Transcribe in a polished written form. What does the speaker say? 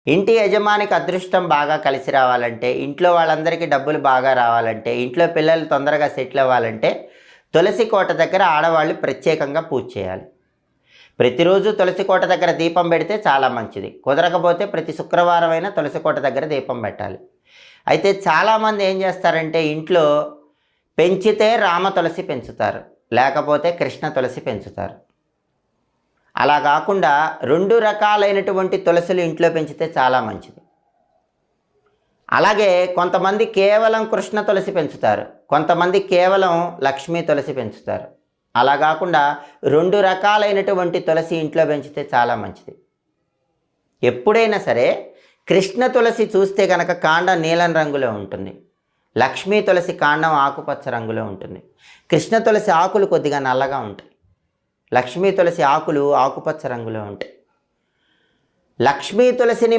ఇంటి యజమానికి అదృష్టం బాగా కలిసి రావాలంటే, ఇంట్లో వాళ్ళందరికీ డబ్బులు బాగా రావాలంటే, ఇంట్లో పిల్లలు తొందరగా సెటిల్ అవ్వాలంటే, తులసి కోట దగ్గర ఆడవాళ్ళు ప్రత్యేకంగా పూజ చేయాలి. ప్రతిరోజు తులసి కోట దగ్గర దీపం పెడితే చాలా మంచిది. కుదరకపోతే ప్రతి శుక్రవారం అయినా తులసి కోట దగ్గర దీపం పెట్టాలి. అయితే చాలామంది ఏం చేస్తారంటే, ఇంట్లో పెంచితే రామ తులసి పెంచుతారు, లేకపోతే కృష్ణ తులసి పెంచుతారు. అలా కాకుండా 2 రకాలైనటువంటి తులసులు ఇంట్లో పెంచితే చాలా మంచిది. అలాగే కొంతమంది కేవలం కృష్ణ తులసి పెంచుతారు, కొంతమంది కేవలం లక్ష్మీ తులసి పెంచుతారు. అలా కాకుండా 2 రకాలైనటువంటి తులసి ఇంట్లో పెంచితే చాలా మంచిది. ఎప్పుడైనా సరే కృష్ణ తులసి చూస్తే కనుక కాండం నీలం రంగులో ఉంటుంది, లక్ష్మీ తులసి కాండం ఆకుపచ్చ రంగులో ఉంటుంది. కృష్ణ తులసి ఆకులు కొద్దిగా నల్లగా ఉంటాయి, లక్ష్మీ తులసి ఆకులు ఆకుపచ్చ రంగులో ఉంటాయి. లక్ష్మీ తులసిని